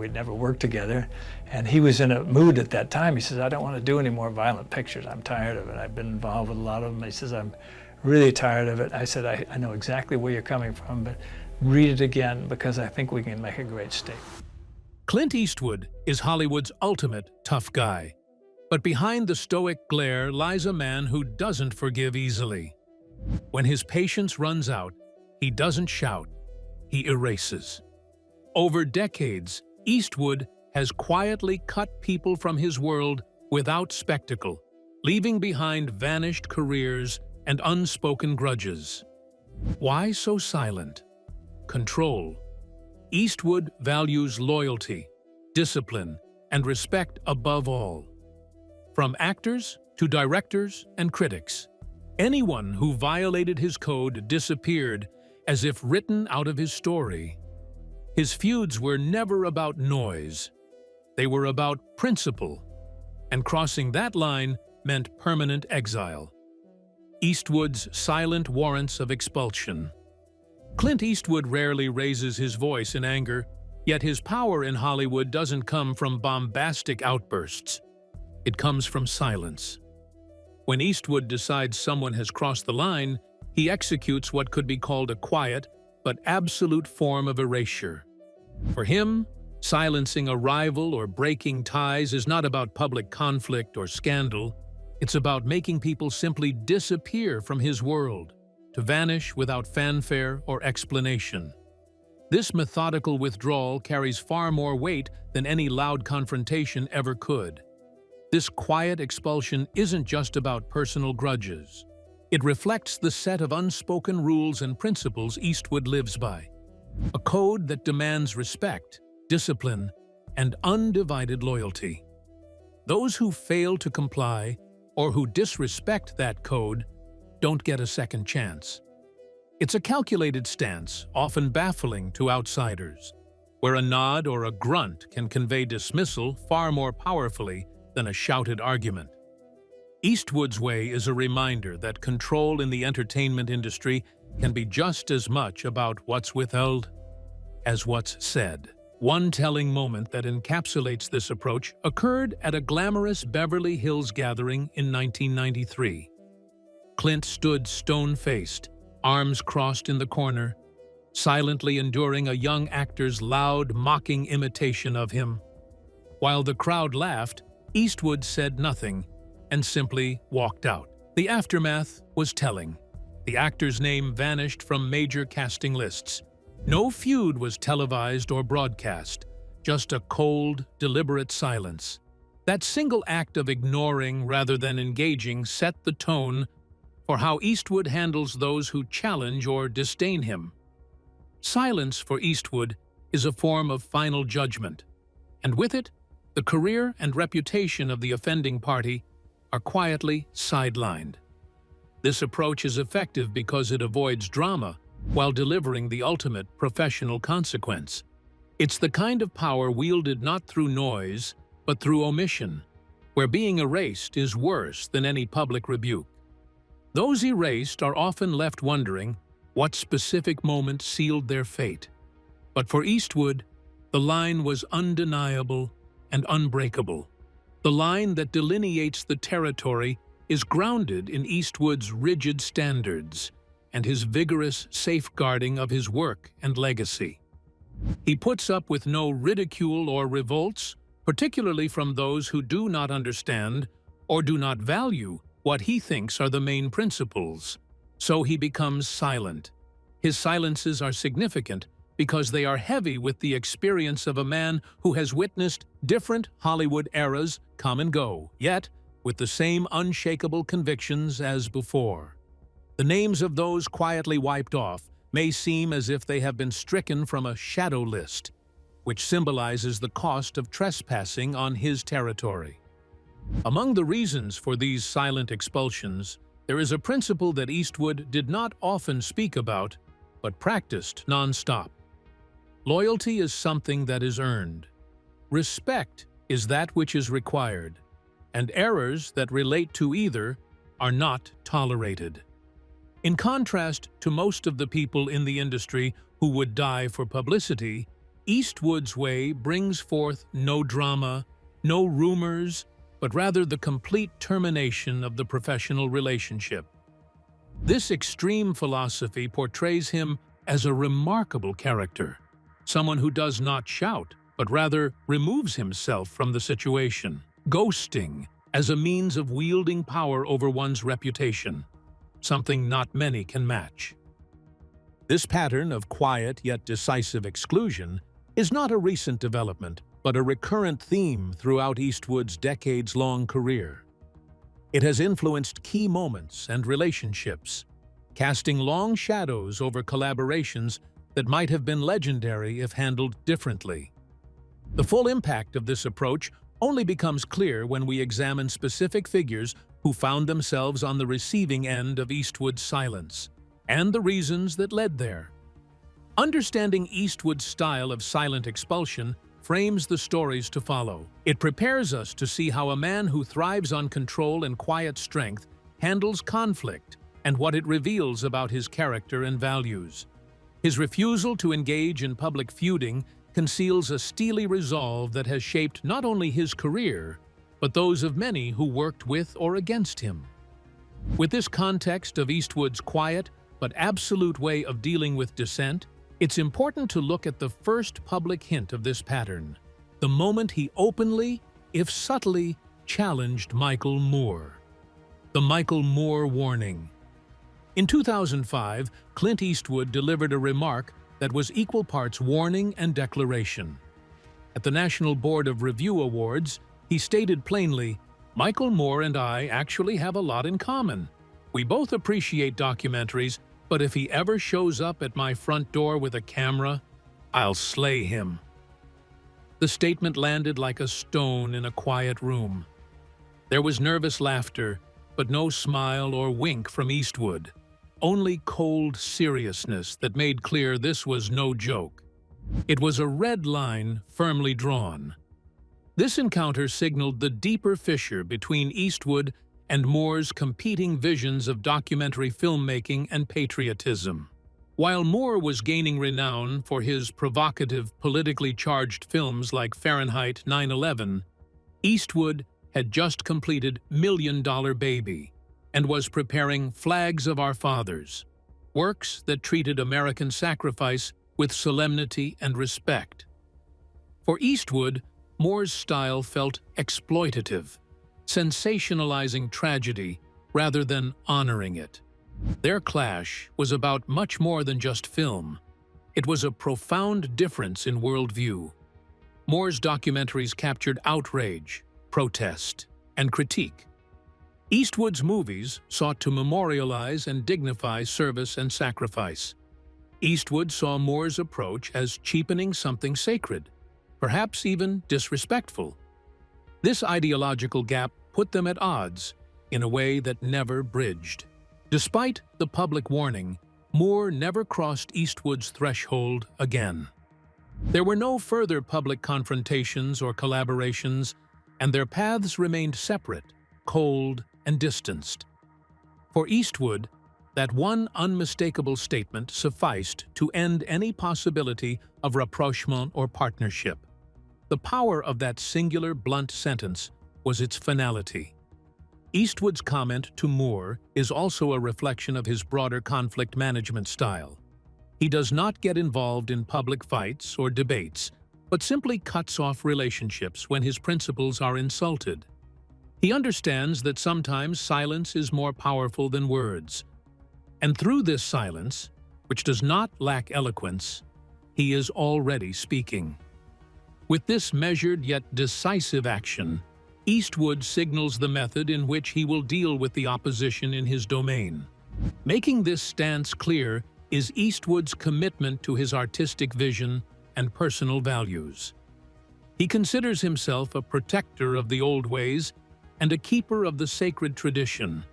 we'd never worked together. And he was in a mood at that time. He says, I don't want to do any more violent pictures. I'm tired of it. I've been involved with a lot of them. He says, I'm really tired of it. I said, I know exactly where you're coming from, but read it again because I think we can make a great statement. Clint Eastwood is Hollywood's ultimate tough guy. But behind the stoic glare lies a man who doesn't forgive easily. When his patience runs out, he doesn't shout, he erases. Over decades, Eastwood has quietly cut people from his world without spectacle, leaving behind vanished careers and unspoken grudges. Why so silent? Control. Eastwood values loyalty, discipline, and respect above all. From actors to directors and critics, anyone who violated his code disappeared as if written out of his story. His feuds were never about noise. They were about principle, and crossing that line meant permanent exile. Eastwood's silent warrants of expulsion. Clint Eastwood rarely raises his voice in anger, yet his power in Hollywood doesn't come from bombastic outbursts. It comes from silence. When Eastwood decides someone has crossed the line, he executes what could be called a quiet but absolute form of erasure. For him, silencing a rival or breaking ties is not about public conflict or scandal. It's about making people simply disappear from his world, to vanish without fanfare or explanation. This methodical withdrawal carries far more weight than any loud confrontation ever could. This quiet expulsion isn't just about personal grudges. It reflects the set of unspoken rules and principles Eastwood lives by. A code that demands respect, discipline, and undivided loyalty. Those who fail to comply or who disrespect that code don't get a second chance. It's a calculated stance, often baffling to outsiders, where a nod or a grunt can convey dismissal far more powerfully than a shouted argument. Eastwood's way is a reminder that control in the entertainment industry can be just as much about what's withheld as what's said. One telling moment that encapsulates this approach occurred at a glamorous Beverly Hills gathering in 1993. Clint stood stone-faced, arms crossed in the corner, silently enduring a young actor's loud, mocking imitation of him. While the crowd laughed, Eastwood said nothing and simply walked out. The aftermath was telling. The actor's name vanished from major casting lists. No feud was televised or broadcast, just a cold, deliberate silence. That single act of ignoring rather than engaging set the tone for how Eastwood handles those who challenge or disdain him. Silence for Eastwood is a form of final judgment, and with it, the career and reputation of the offending party are quietly sidelined. This approach is effective because it avoids drama while delivering the ultimate professional consequence. It's the kind of power wielded not through noise, but through omission, where being erased is worse than any public rebuke. Those erased are often left wondering what specific moment sealed their fate. But for Eastwood, the line was undeniable and unbreakable. The line that delineates the territory is grounded in Eastwood's rigid standards and his vigorous safeguarding of his work and legacy. He puts up with no ridicule or revolts, particularly from those who do not understand or do not value what he thinks are the main principles. So he becomes silent. His silences are significant because they are heavy with the experience of a man who has witnessed different Hollywood eras come and go, yet with the same unshakable convictions as before. The names of those quietly wiped off may seem as if they have been stricken from a shadow list, which symbolizes the cost of trespassing on his territory. Among the reasons for these silent expulsions, there is a principle that Eastwood did not often speak about, but practiced non-stop. Loyalty is something that is earned. Respect is that which is required, and errors that relate to either are not tolerated. In contrast to most of the people in the industry who would die for publicity, Eastwood's way brings forth no drama, no rumors, but rather the complete termination of the professional relationship. This extreme philosophy portrays him as a remarkable character, someone who does not shout, but rather removes himself from the situation, ghosting as a means of wielding power over one's reputation, something not many can match. This pattern of quiet yet decisive exclusion is not a recent development, but a recurrent theme throughout Eastwood's decades-long career. It has influenced key moments and relationships, casting long shadows over collaborations that might have been legendary if handled differently. The full impact of this approach only becomes clear when we examine specific figures who found themselves on the receiving end of Eastwood's silence, and the reasons that led there. Understanding Eastwood's style of silent expulsion frames the stories to follow. It prepares us to see how a man who thrives on control and quiet strength handles conflict and what it reveals about his character and values. His refusal to engage in public feuding conceals a steely resolve that has shaped not only his career, but those of many who worked with or against him. With this context of Eastwood's quiet but absolute way of dealing with dissent, it's important to look at the first public hint of this pattern, the moment he openly, if subtly, challenged Michael Moore. The Michael Moore warning. In 2005, Clint Eastwood delivered a remark that was equal parts warning and declaration. At the National Board of Review Awards, he stated plainly, "Michael Moore and I actually have a lot in common. We both appreciate documentaries, but if he ever shows up at my front door with a camera, I'll slay him." The statement landed like a stone in a quiet room. There was nervous laughter, but no smile or wink from Eastwood. Only cold seriousness that made clear this was no joke. It was a red line firmly drawn. This encounter signaled the deeper fissure between Eastwood and Moore's competing visions of documentary filmmaking and patriotism. While Moore was gaining renown for his provocative, politically charged films like Fahrenheit 9/11, Eastwood had just completed Million Dollar Baby and was preparing Flags of Our Fathers, works that treated American sacrifice with solemnity and respect. For Eastwood, Moore's style felt exploitative, sensationalizing tragedy rather than honoring it. Their clash was about much more than just film. It was a profound difference in worldview. Moore's documentaries captured outrage, protest, and critique. Eastwood's movies sought to memorialize and dignify service and sacrifice. Eastwood saw Moore's approach as cheapening something sacred, perhaps even disrespectful. This ideological gap put them at odds in a way that never bridged. Despite the public warning, Moore never crossed Eastwood's threshold again. There were no further public confrontations or collaborations, and their paths remained separate, cold, and distanced. For Eastwood, that one unmistakable statement sufficed to end any possibility of rapprochement or partnership. The power of that singular, blunt sentence was its finality. Eastwood's comment to Moore is also a reflection of his broader conflict management style. He does not get involved in public fights or debates, but simply cuts off relationships when his principles are insulted. He understands that sometimes silence is more powerful than words. And through this silence, which does not lack eloquence, he is already speaking. With this measured yet decisive action, Eastwood signals the method in which he will deal with the opposition in his domain. Making this stance clear is Eastwood's commitment to his artistic vision and personal values. He considers himself a protector of the old ways and a keeper of the sacred tradition,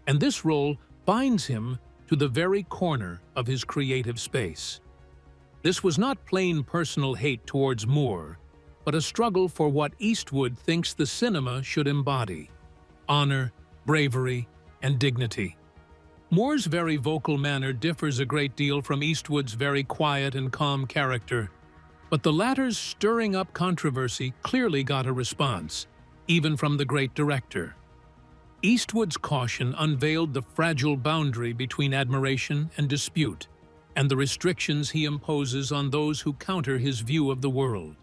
and this role binds him to the very corner of his creative space. This was not plain personal hate towards Moore, but a struggle for what Eastwood thinks the cinema should embody: honor, bravery, and dignity. Moore's very vocal manner differs a great deal from Eastwood's very quiet and calm character. But the latter's stirring up controversy clearly got a response, even from the great director. Eastwood's caution unveiled the fragile boundary between admiration and dispute, and the restrictions he imposes on those who counter his view of the world.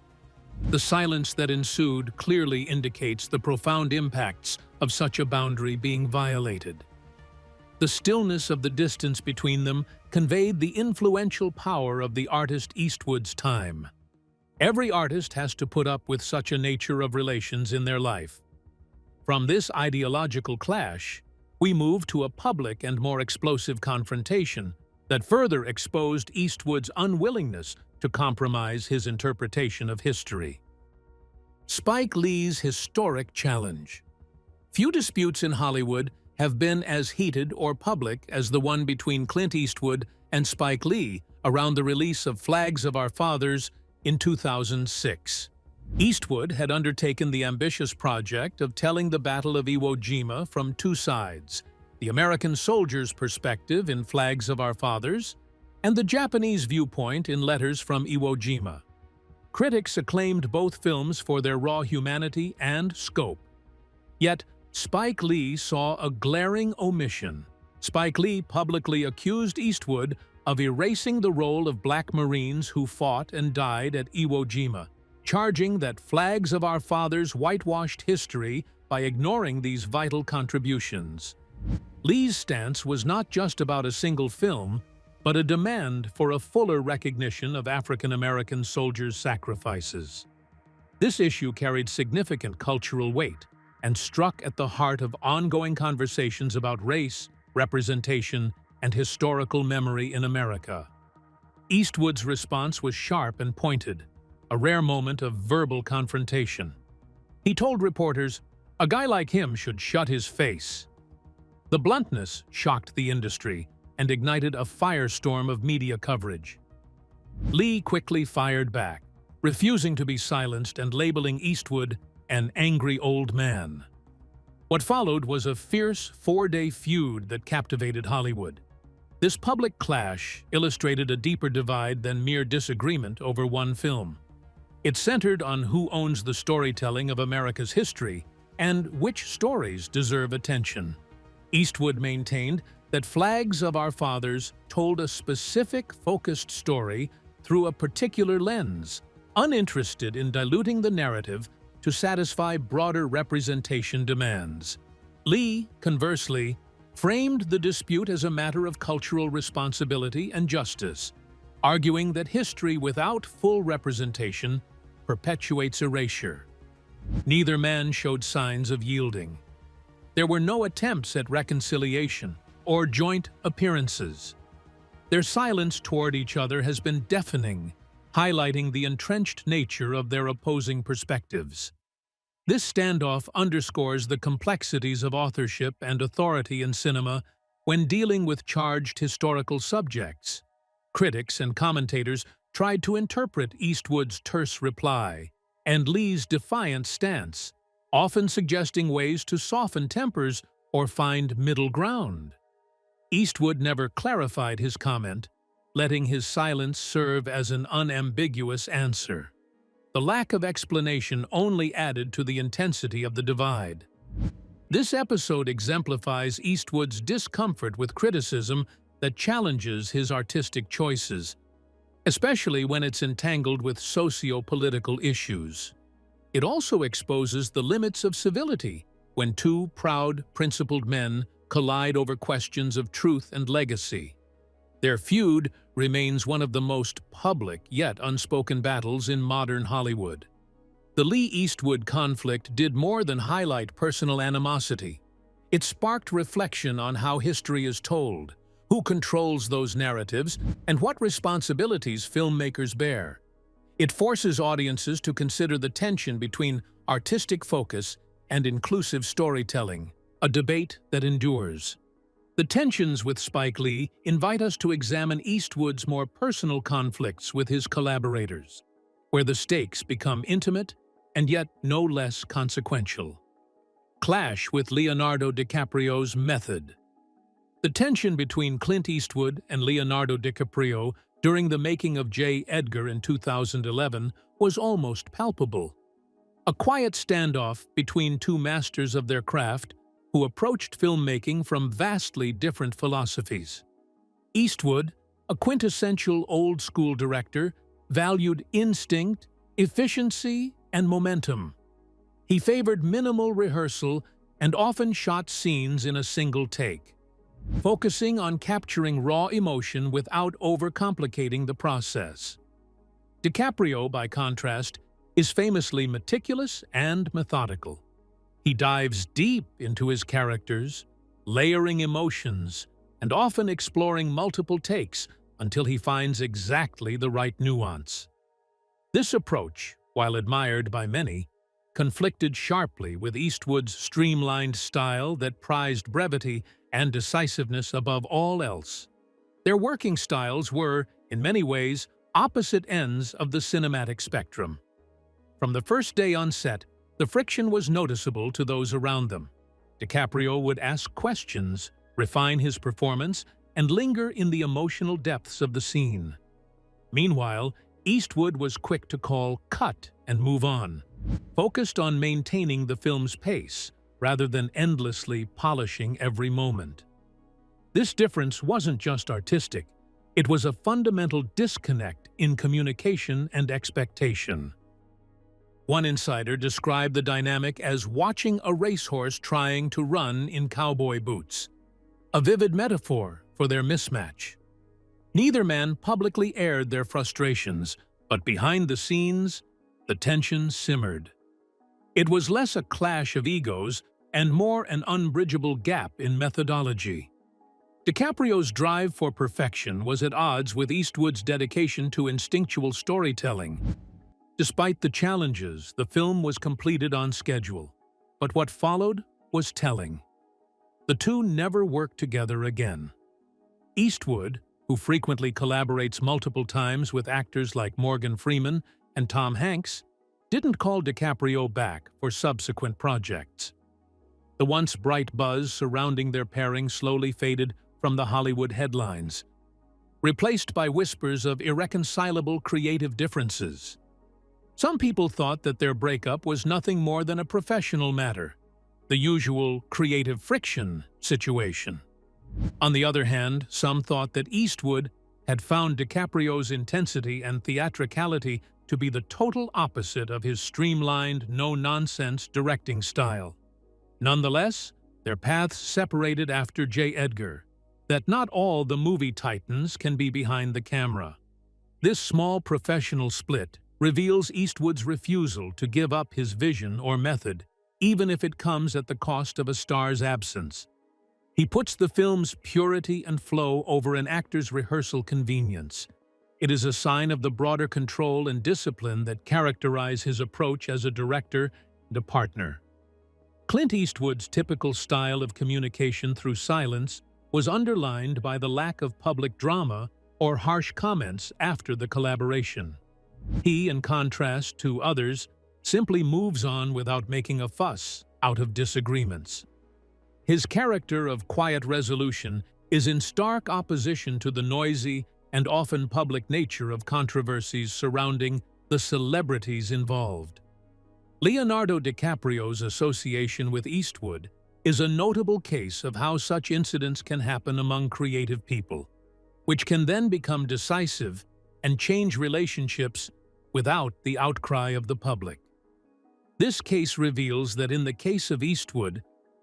The silence that ensued clearly indicates the profound impacts of such a boundary being violated. The stillness of the distance between them conveyed the influential power of the artist Eastwood's time. Every artist has to put up with such a nature of relations in their life. From this ideological clash, we move to a public and more explosive confrontation that further exposed Eastwood's unwillingness to compromise his interpretation of history. Spike Lee's historic challenge. Few disputes in Hollywood have been as heated or public as the one between Clint Eastwood and Spike Lee around the release of Flags of Our Fathers in 2006. Eastwood had undertaken the ambitious project of telling the Battle of Iwo Jima from two sides, the American soldiers' perspective in Flags of Our Fathers and the Japanese viewpoint in Letters from Iwo Jima. Critics acclaimed both films for their raw humanity and scope. Yet, Spike Lee saw a glaring omission. Spike Lee publicly accused Eastwood of erasing the role of Black Marines who fought and died at Iwo Jima, charging that Flags of Our Fathers whitewashed history by ignoring these vital contributions. Lee's stance was not just about a single film, but a demand for a fuller recognition of African American soldiers' sacrifices. This issue carried significant cultural weight and struck at the heart of ongoing conversations about race, representation, and historical memory in America. Eastwood's response was sharp and pointed, a rare moment of verbal confrontation. He told reporters, "A guy like him should shut his face." The bluntness shocked the industry and ignited a firestorm of media coverage. Lee quickly fired back, refusing to be silenced and labeling Eastwood an angry old man. What followed was a fierce four-day feud that captivated Hollywood. This public clash illustrated a deeper divide than mere disagreement over one film. It centered on who owns the storytelling of America's history and which stories deserve attention. Eastwood maintained that Flags of Our Fathers told a specific, focused story through a particular lens, uninterested in diluting the narrative to satisfy broader representation demands. Lee, conversely, framed the dispute as a matter of cultural responsibility and justice, arguing that history without full representation perpetuates erasure. Neither man showed signs of yielding. There were no attempts at reconciliation or joint appearances. Their silence toward each other has been deafening, highlighting the entrenched nature of their opposing perspectives. This standoff underscores the complexities of authorship and authority in cinema when dealing with charged historical subjects. Critics and commentators tried to interpret Eastwood's terse reply and Lee's defiant stance, often suggesting ways to soften tempers or find middle ground. Eastwood never clarified his comment, letting his silence serve as an unambiguous answer. The lack of explanation only added to the intensity of the divide. This episode exemplifies Eastwood's discomfort with criticism that challenges his artistic choices, especially when it's entangled with socio-political issues. It also exposes the limits of civility when two proud, principled men collide over questions of truth and legacy. Their feud remains one of the most public yet unspoken battles in modern Hollywood. The Lee-Eastwood conflict did more than highlight personal animosity. It sparked reflection on how history is told, who controls those narratives, and what responsibilities filmmakers bear. It forces audiences to consider the tension between artistic focus and inclusive storytelling, a debate that endures. The tensions with Spike Lee invite us to examine Eastwood's more personal conflicts with his collaborators, where the stakes become intimate and yet no less consequential. Clash with Leonardo DiCaprio's method. The tension between Clint Eastwood and Leonardo DiCaprio during the making of J. Edgar in 2011 was almost palpable. A quiet standoff between two masters of their craft who approached filmmaking from vastly different philosophies. Eastwood, a quintessential old-school director, valued instinct, efficiency, and momentum. He favored minimal rehearsal and often shot scenes in a single take, focusing on capturing raw emotion without overcomplicating the process. DiCaprio, by contrast, is famously meticulous and methodical. He dives deep into his characters, layering emotions, and often exploring multiple takes until he finds exactly the right nuance. This approach, while admired by many, conflicted sharply with Eastwood's streamlined style that prized brevity and decisiveness above all else. Their working styles were, in many ways, opposite ends of the cinematic spectrum. From the first day on set, the friction was noticeable to those around them. DiCaprio would ask questions, refine his performance, and linger in the emotional depths of the scene. Meanwhile, Eastwood was quick to call cut and move on, focused on maintaining the film's pace rather than endlessly polishing every moment. This difference wasn't just artistic, it was a fundamental disconnect in communication and expectation. One insider described the dynamic as watching a racehorse trying to run in cowboy boots, a vivid metaphor for their mismatch. Neither man publicly aired their frustrations, but behind the scenes, the tension simmered. It was less a clash of egos and more an unbridgeable gap in methodology. DiCaprio's drive for perfection was at odds with Eastwood's dedication to instinctual storytelling. Despite the challenges, the film was completed on schedule, but what followed was telling. The two never worked together again. Eastwood, who frequently collaborates multiple times with actors like Morgan Freeman and Tom Hanks, didn't call DiCaprio back for subsequent projects. The once bright buzz surrounding their pairing slowly faded from the Hollywood headlines, replaced by whispers of irreconcilable creative differences. Some people thought that their breakup was nothing more than a professional matter, the usual creative friction situation. On the other hand, some thought that Eastwood had found DiCaprio's intensity and theatricality to be the total opposite of his streamlined, no-nonsense directing style. Nonetheless, their paths separated after J. Edgar. That not all the movie titans can be behind the camera. This small professional split reveals Eastwood's refusal to give up his vision or method, even if it comes at the cost of a star's absence. He puts the film's purity and flow over an actor's rehearsal convenience. It is a sign of the broader control and discipline that characterize his approach as a director and a partner. Clint Eastwood's typical style of communication through silence was underlined by the lack of public drama or harsh comments after the collaboration. He, in contrast to others, simply moves on without making a fuss out of disagreements. His character of quiet resolution is in stark opposition to the noisy and often public nature of controversies surrounding the celebrities involved. Leonardo DiCaprio's association with Eastwood is a notable case of how such incidents can happen among creative people, which can then become decisive and change relationships without the outcry of the public. This case reveals that in the case of Eastwood,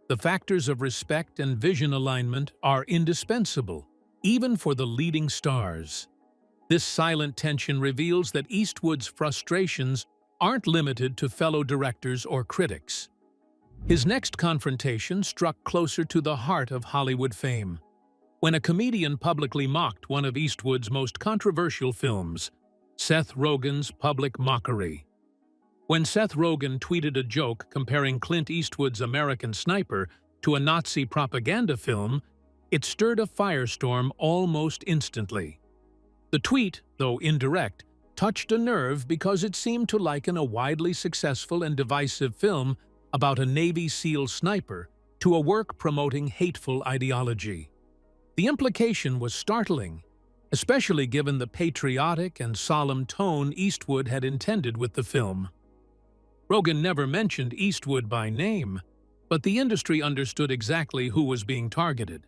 the factors of respect and vision alignment are indispensable, even for the leading stars. This silent tension reveals that Eastwood's frustrations aren't limited to fellow directors or critics. His next confrontation struck closer to the heart of Hollywood fame, when a comedian publicly mocked one of Eastwood's most controversial films, Seth Rogen's public mockery. When Seth Rogen tweeted a joke comparing Clint Eastwood's American Sniper to a Nazi propaganda film, it stirred a firestorm almost instantly. The tweet, though indirect, touched a nerve because it seemed to liken a widely successful and divisive film about a Navy SEAL sniper to a work promoting hateful ideology. The implication was startling, especially given the patriotic and solemn tone Eastwood had intended with the film. Rogen never mentioned Eastwood by name, but the industry understood exactly who was being targeted.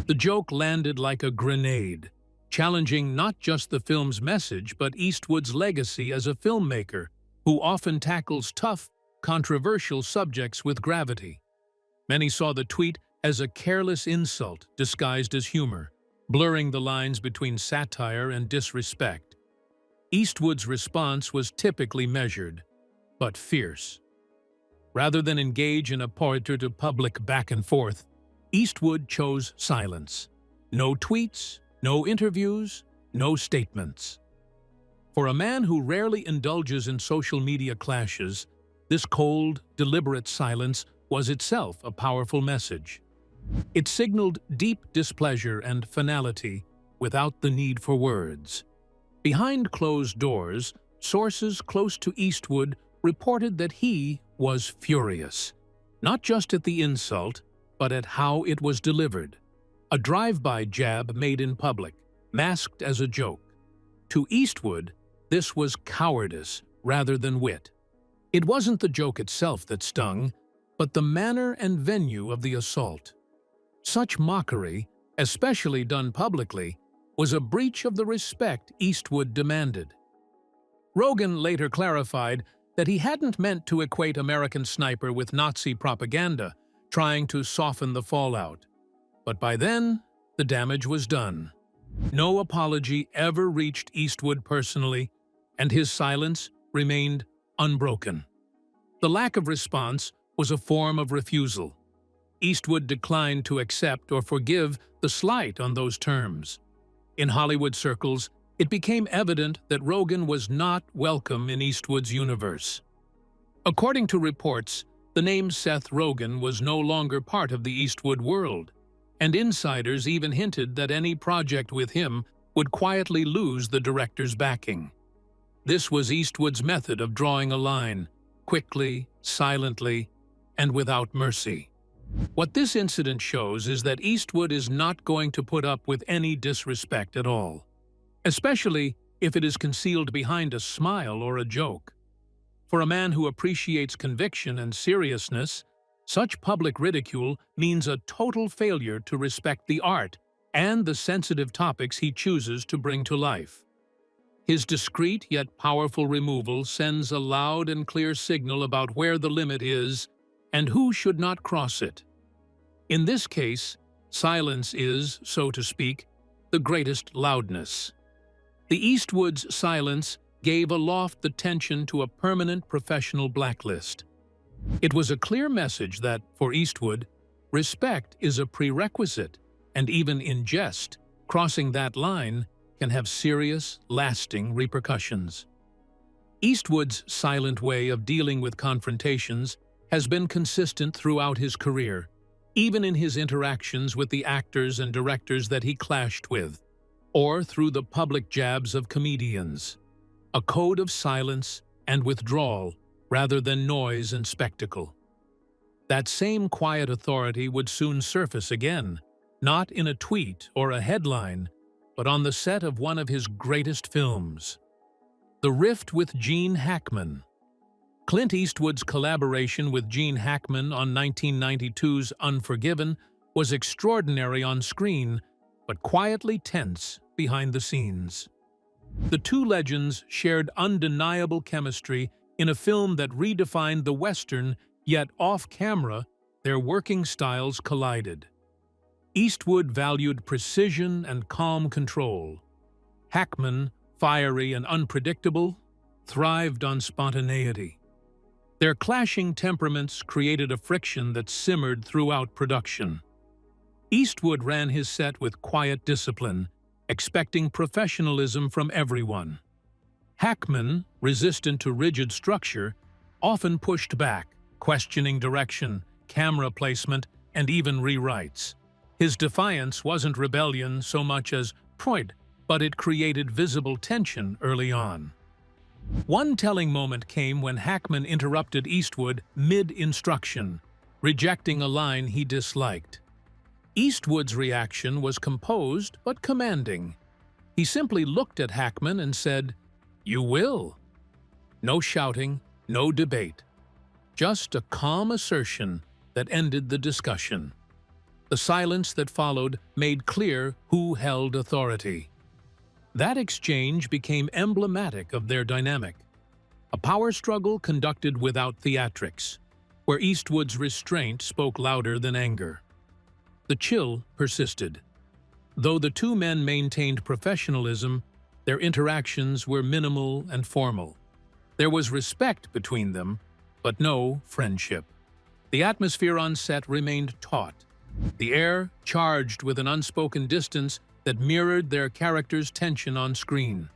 The joke landed like a grenade, challenging not just the film's message but Eastwood's legacy as a filmmaker who often tackles tough, controversial subjects with gravity. Many saw the tweet as a careless insult disguised as humor, blurring the lines between satire and disrespect. Eastwood's response was typically measured, but fierce. Rather than engage in a public back and forth, Eastwood chose silence. No tweets, no interviews, no statements. For a man who rarely indulges in social media clashes, this cold, deliberate silence was itself a powerful message. It signaled deep displeasure and finality without the need for words. Behind closed doors, sources close to Eastwood reported that he was furious, not just at the insult, but at how it was delivered. A drive-by jab made in public, masked as a joke. To Eastwood, this was cowardice rather than wit. It wasn't the joke itself that stung, but the manner and venue of the assault. Such mockery, especially done publicly, was a breach of the respect Eastwood demanded. Rogen later clarified that he hadn't meant to equate American Sniper with Nazi propaganda, trying to soften the fallout. But by then, the damage was done. No apology ever reached Eastwood personally, and his silence remained unbroken. The lack of response was a form of refusal. Eastwood declined to accept or forgive the slight on those terms. In Hollywood circles, it became evident that Rogen was not welcome in Eastwood's universe. According to reports, the name Seth Rogen was no longer part of the Eastwood world, and insiders even hinted that any project with him would quietly lose the director's backing. This was Eastwood's method of drawing a line, quickly, silently, and without mercy. What this incident shows is that Eastwood is not going to put up with any disrespect at all, especially if it is concealed behind a smile or a joke. For a man who appreciates conviction and seriousness, such public ridicule means a total failure to respect the art and the sensitive topics he chooses to bring to life. His discreet yet powerful removal sends a loud and clear signal about where the limit is and who should not cross it. In this case, silence is, so to speak, the greatest loudness. The Eastwood's silence gave aloft the tension to a permanent professional blacklist. It was a clear message that, for Eastwood, respect is a prerequisite, and even in jest, crossing that line can have serious, lasting repercussions. Eastwood's silent way of dealing with confrontations has been consistent throughout his career, even in his interactions with the actors and directors that he clashed with, or through the public jabs of comedians. A code of silence and withdrawal rather than noise and spectacle. That same quiet authority would soon surface again, not in a tweet or a headline, but on the set of one of his greatest films. The rift with Gene Hackman. Clint Eastwood's collaboration with Gene Hackman on 1992's Unforgiven was extraordinary on screen, but quietly tense behind the scenes. The two legends shared undeniable chemistry in a film that redefined the Western, yet off-camera, their working styles collided. Eastwood valued precision and calm control. Hackman, fiery and unpredictable, thrived on spontaneity. Their clashing temperaments created a friction that simmered throughout production. Eastwood ran his set with quiet discipline, expecting professionalism from everyone. Hackman, resistant to rigid structure, often pushed back, questioning direction, camera placement, and even rewrites. His defiance wasn't rebellion so much as pride, but it created visible tension early on. One telling moment came when Hackman interrupted Eastwood mid-instruction, rejecting a line he disliked. Eastwood's reaction was composed but commanding. He simply looked at Hackman and said, "You will." No shouting, no debate. Just a calm assertion that ended the discussion. The silence that followed made clear who held authority. That exchange became emblematic of their dynamic. A power struggle conducted without theatrics, where Eastwood's restraint spoke louder than anger. The chill persisted. Though the two men maintained professionalism, their interactions were minimal and formal. There was respect between them, but no friendship. The atmosphere on set remained taut, the air charged with an unspoken distance that mirrored their characters' tension on screen.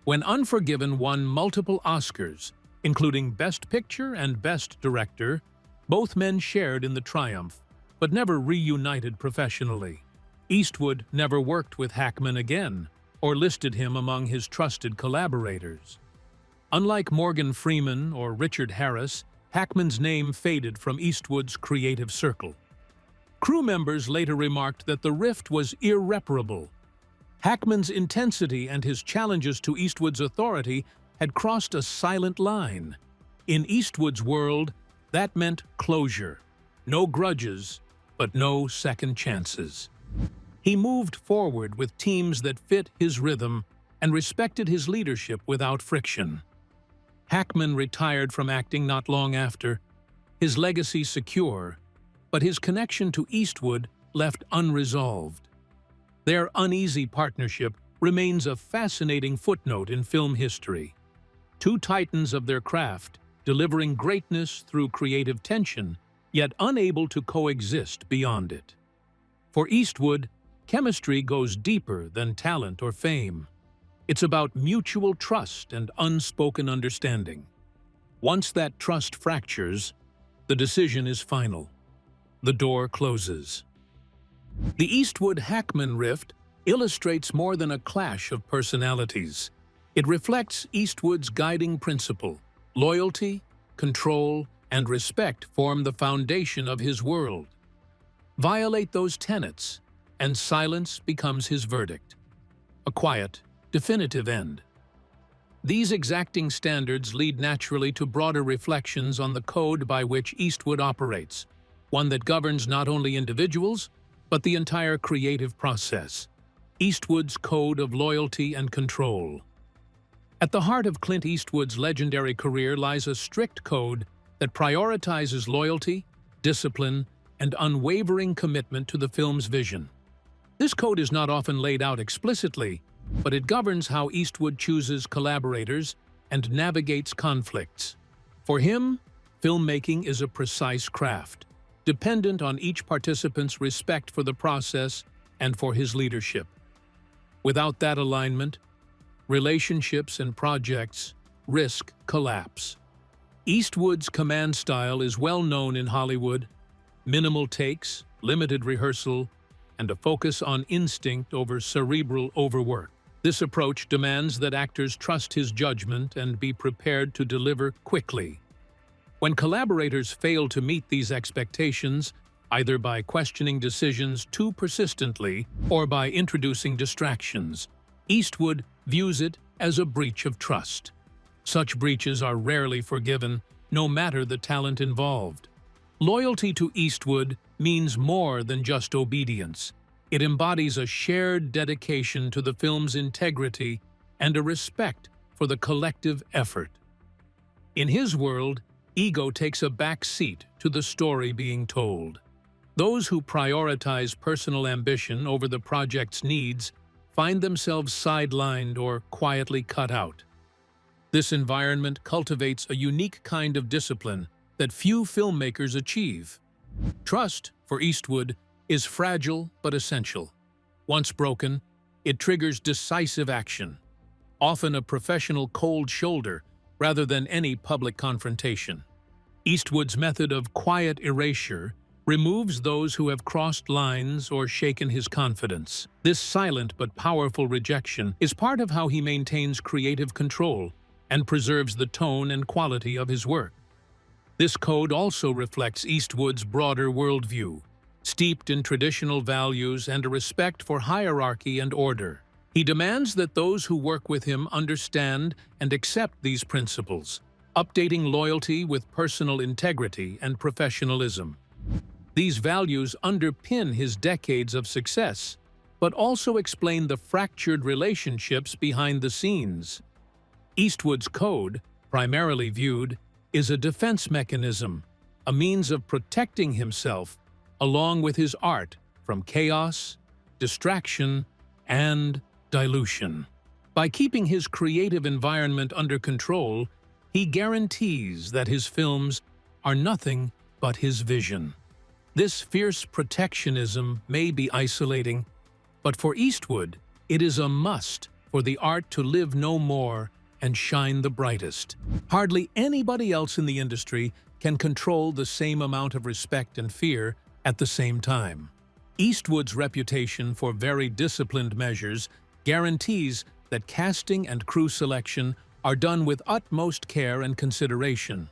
When Unforgiven won multiple Oscars, including Best Picture and Best Director, both men shared in the triumph, but never reunited professionally. Eastwood never worked with Hackman again, or listed him among his trusted collaborators. Unlike Morgan Freeman or Richard Harris, Hackman's name faded from Eastwood's creative circle. Crew members later remarked that the rift was irreparable. Hackman's intensity and his challenges to Eastwood's authority had crossed a silent line. In Eastwood's world, that meant closure. No grudges, but no second chances. He moved forward with teams that fit his rhythm and respected his leadership without friction. Hackman retired from acting not long after, his legacy secure, but his connection to Eastwood left unresolved. Their uneasy partnership remains a fascinating footnote in film history. Two titans of their craft, delivering greatness through creative tension, yet unable to coexist beyond it. For Eastwood, chemistry goes deeper than talent or fame. It's about mutual trust and unspoken understanding. Once that trust fractures, the decision is final. The door closes. The Eastwood-Hackman rift illustrates more than a clash of personalities. It reflects Eastwood's guiding principle. Loyalty, control, and respect form the foundation of his world. Violate those tenets, and silence becomes his verdict. A quiet, definitive end. These exacting standards lead naturally to broader reflections on the code by which Eastwood operates, one that governs not only individuals, but the entire creative process. Eastwood's code of loyalty and control. At the heart of Clint Eastwood's legendary career lies a strict code that prioritizes loyalty, discipline, and unwavering commitment to the film's vision. This code is not often laid out explicitly, but it governs how Eastwood chooses collaborators and navigates conflicts. For him, filmmaking is a precise craft, dependent on each participant's respect for the process and for his leadership. Without that alignment, relationships and projects risk collapse. Eastwood's command style is well known in Hollywood: minimal takes, limited rehearsal, and a focus on instinct over cerebral overwork. This approach demands that actors trust his judgment and be prepared to deliver quickly. When collaborators fail to meet these expectations, either by questioning decisions too persistently or by introducing distractions, Eastwood views it as a breach of trust. Such breaches are rarely forgiven, no matter the talent involved. Loyalty to Eastwood means more than just obedience. It embodies a shared dedication to the film's integrity and a respect for the collective effort. In his world, ego takes a back seat to the story being told. Those who prioritize personal ambition over the project's needs find themselves sidelined or quietly cut out. This environment cultivates a unique kind of discipline that few filmmakers achieve. Trust, for Eastwood, is fragile but essential. Once broken, it triggers decisive action, often a professional cold shoulder rather than any public confrontation. Eastwood's method of quiet erasure removes those who have crossed lines or shaken his confidence. This silent but powerful rejection is part of how he maintains creative control and preserves the tone and quality of his work. This code also reflects Eastwood's broader worldview, steeped in traditional values and a respect for hierarchy and order. He demands that those who work with him understand and accept these principles, updating loyalty with personal integrity and professionalism. These values underpin his decades of success, but also explain the fractured relationships behind the scenes. Eastwood's code, primarily viewed, is a defense mechanism, a means of protecting himself, along with his art, from chaos, distraction, and dilution. By keeping his creative environment under control, he guarantees that his films are nothing but his vision. This fierce protectionism may be isolating, but for Eastwood, it is a must for the art to live no more and shine the brightest. Hardly anybody else in the industry can control the same amount of respect and fear at the same time. Eastwood's reputation for very disciplined measures guarantees that casting and crew selection are done with utmost care and consideration.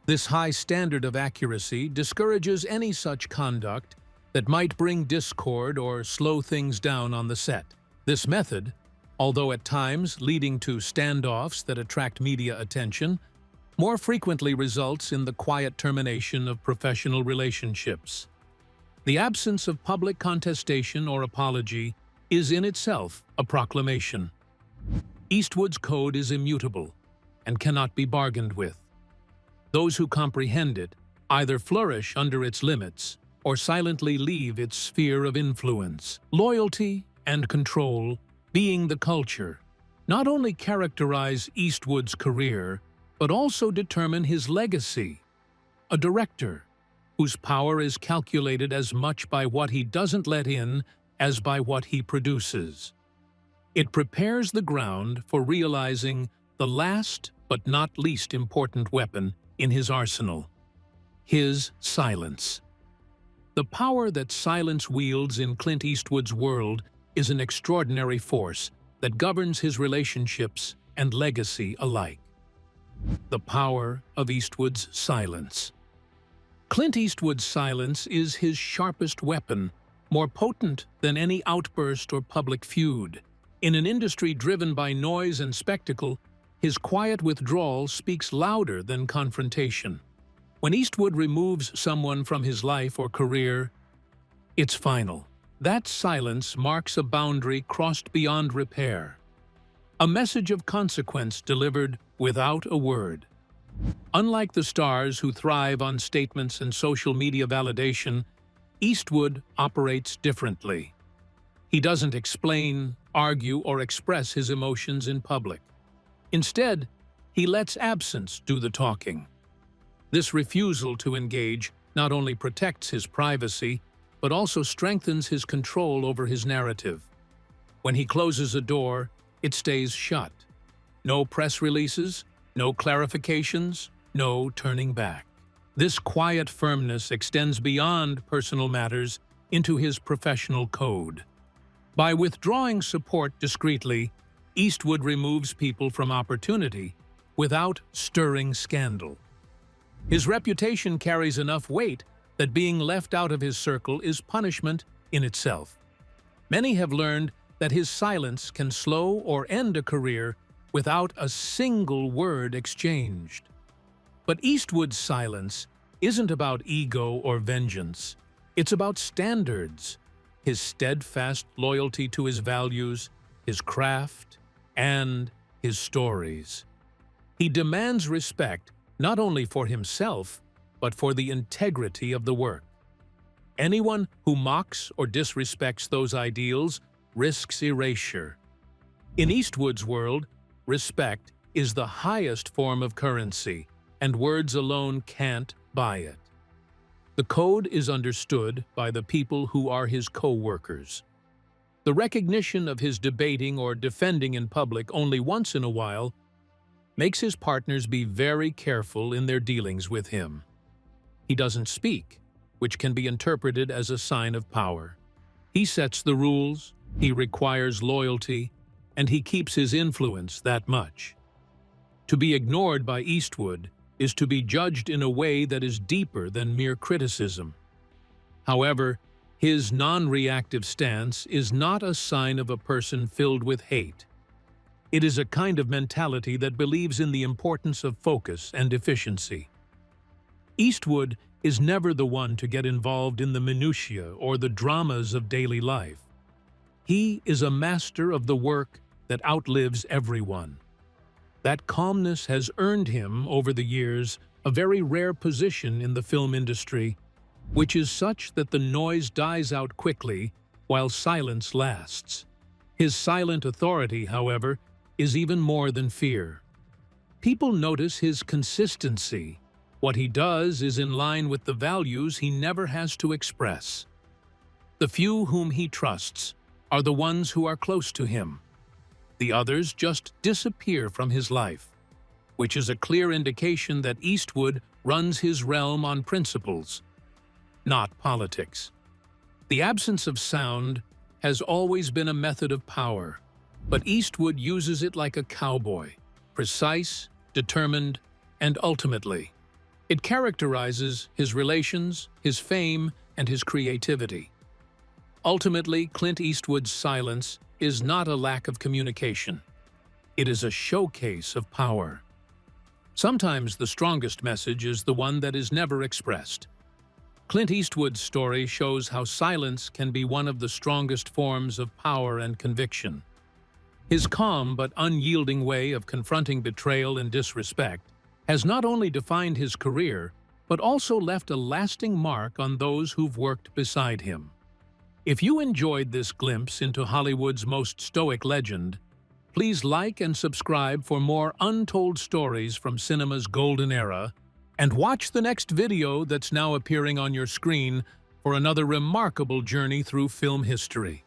This high standard of accuracy discourages any such conduct that might bring discord or slow things down on the set. This method, although at times leading to standoffs that attract media attention, more frequently results in the quiet termination of professional relationships. The absence of public contestation or apology is in itself a proclamation. Eastwood's code is immutable and cannot be bargained with. Those who comprehend it either flourish under its limits or silently leave its sphere of influence. Loyalty and control, being the culture, not only characterize Eastwood's career, but also determine his legacy. A director whose power is calculated as much by what he doesn't let in as by what he produces. It prepares the ground for realizing the last but not least important weapon in his arsenal: his silence. The power that silence wields in Clint Eastwood's world is an extraordinary force that governs his relationships and legacy alike. The power of Eastwood's silence. Clint Eastwood's silence is his sharpest weapon, more potent than any outburst or public feud. In an industry driven by noise and spectacle, his quiet withdrawal speaks louder than confrontation. When Eastwood removes someone from his life or career, it's final. That silence marks a boundary crossed beyond repair. A message of consequence delivered without a word. Unlike the stars who thrive on statements and social media validation, Eastwood operates differently. He doesn't explain, argue, or express his emotions in public. Instead, he lets absence do the talking. This refusal to engage not only protects his privacy, but also strengthens his control over his narrative. When he closes a door, it stays shut. No press releases, no clarifications, no turning back. This quiet firmness extends beyond personal matters into his professional code. By withdrawing support discreetly, Eastwood removes people from opportunity without stirring scandal. His reputation carries enough weight that being left out of his circle is punishment in itself. Many have learned that his silence can slow or end a career without a single word exchanged. But Eastwood's silence isn't about ego or vengeance. It's about standards, his steadfast loyalty to his values, his craft, and his stories. He demands respect not only for himself, but for the integrity of the work. Anyone who mocks or disrespects those ideals risks erasure. In Eastwood's world, respect is the highest form of currency, and words alone can't buy it. The code is understood by the people who are his co-workers. The recognition of his debating or defending in public only once in a while makes his partners be very careful in their dealings with him. He doesn't speak, which can be interpreted as a sign of power. He sets the rules, he requires loyalty, and he keeps his influence that much. To be ignored by Eastwood is to be judged in a way that is deeper than mere criticism. However, His non-reactive stance is not a sign of a person filled with hate. It is a kind of mentality that believes in the importance of focus and efficiency. Eastwood is never the one to get involved in the minutiae or the dramas of daily life. He is a master of the work that outlives everyone. That calmness has earned him, over the years, a very rare position in the film industry, which is such that the noise dies out quickly while silence lasts. His silent authority, however, is even more than fear. People notice his consistency. What he does is in line with the values he never has to express. The few whom he trusts are the ones who are close to him. The others just disappear from his life, which is a clear indication that Eastwood runs his realm on principles, not politics. The absence of sound has always been a method of power, but Eastwood uses it like a cowboy, precise, determined, and ultimately. It characterizes his relations, his fame, and his creativity. Ultimately, Clint Eastwood's silence is not a lack of communication. It is a showcase of power. Sometimes the strongest message is the one that is never expressed. Clint Eastwood's story shows how silence can be one of the strongest forms of power and conviction. His calm but unyielding way of confronting betrayal and disrespect has not only defined his career, but also left a lasting mark on those who've worked beside him. If you enjoyed this glimpse into Hollywood's most stoic legend, please like and subscribe for more untold stories from cinema's golden era, and watch the next video that's now appearing on your screen for another remarkable journey through film history.